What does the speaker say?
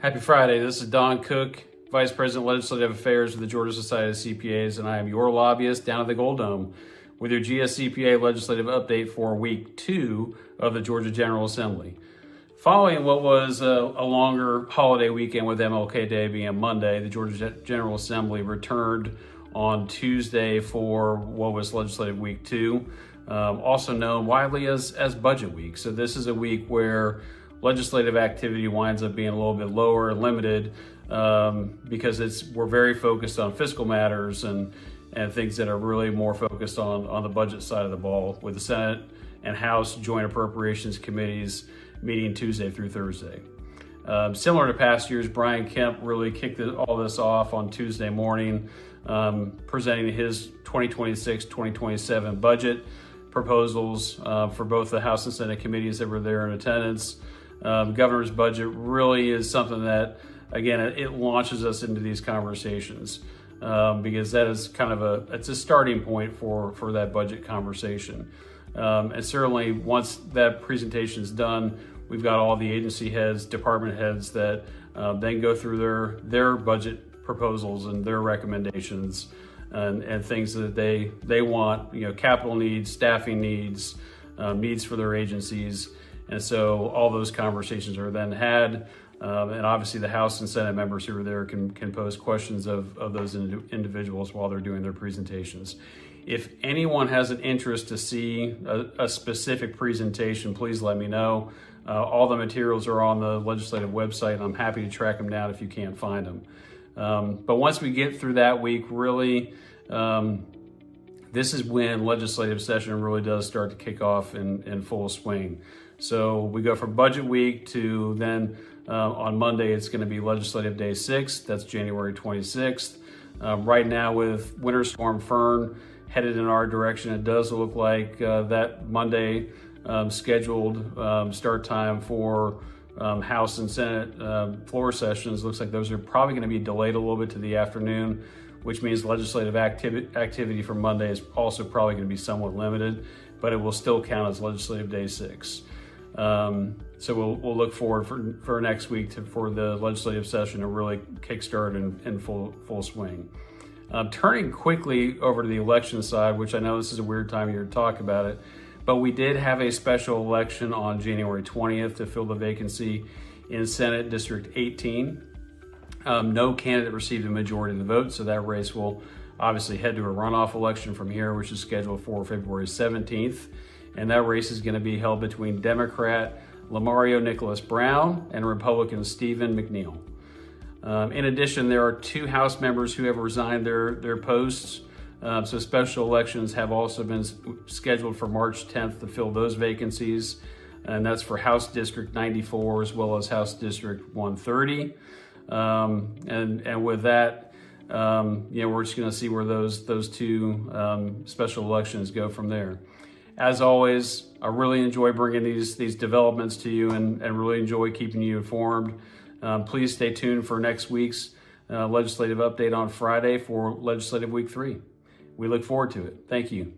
Happy Friday. This is Don Cook, Vice President Legislative Affairs with the Georgia Society of CPAs, and I am your lobbyist down at the Gold Dome with your GSCPA legislative update for week 2 of the Georgia General Assembly. Following what was a longer holiday weekend with MLK Day being Monday, the Georgia General Assembly returned on Tuesday for what was legislative week 2, also known widely as budget week. So this is a week where legislative activity winds up being a little bit lower and limited because we're very focused on fiscal matters and things that are really more focused on the budget side of the ball, with the Senate and House Joint Appropriations Committees meeting Tuesday through Thursday. Similar to past years, Brian Kemp really kicked all this off on Tuesday morning, presenting his 2026-2027 budget proposals for both the House and Senate committees that were there in attendance. Governor's budget really is something that, again, it launches us into these conversations because that is kind of it's a starting point for that budget conversation. And certainly once that presentation is done, we've got all the agency heads, department heads that then go through their budget proposals and their recommendations and things that they want, capital needs, staffing needs, needs for their agencies. And so all those conversations are then had, and obviously the House and Senate members who are there can pose questions of those individuals while they're doing their presentations. If anyone has an interest to see a specific presentation, please let me know. All the materials are on the legislative website, and I'm happy to track them down if you can't find them. But once we get through that week, really, this is when legislative session really does start to kick off in full swing. So we go from budget week to then on Monday, it's going to be Legislative Day 6. That's January 26th. Right now with Winter Storm Fern headed in our direction, it does look like that Monday scheduled start time for House and Senate floor sessions looks like those are probably going to be delayed a little bit to the afternoon, which means legislative activity for Monday is also probably going to be somewhat limited, but it will still count as Legislative Day 6. So we'll look forward for next week for the legislative session to really kickstart in full swing. Turning quickly over to the election side, which I know this is a weird time of year to talk about it, but we did have a special election on January 20th to fill the vacancy in Senate District 18. No candidate received a majority of the vote, so that race will obviously head to a runoff election from here, which is scheduled for February 17th. And that race is going to be held between Democrat Lamario Nicholas Brown and Republican Stephen McNeil. In addition, there are 2 House members who have resigned their posts. So special elections have also been scheduled for March 10th to fill those vacancies. And that's for House District 94 as well as House District 130. And with that, we're just going to see where those 2 special elections go from there. As always, I really enjoy bringing these developments to you and really enjoy keeping you informed. Please stay tuned for next week's legislative update on Friday for Legislative Week 3. We look forward to it. Thank you.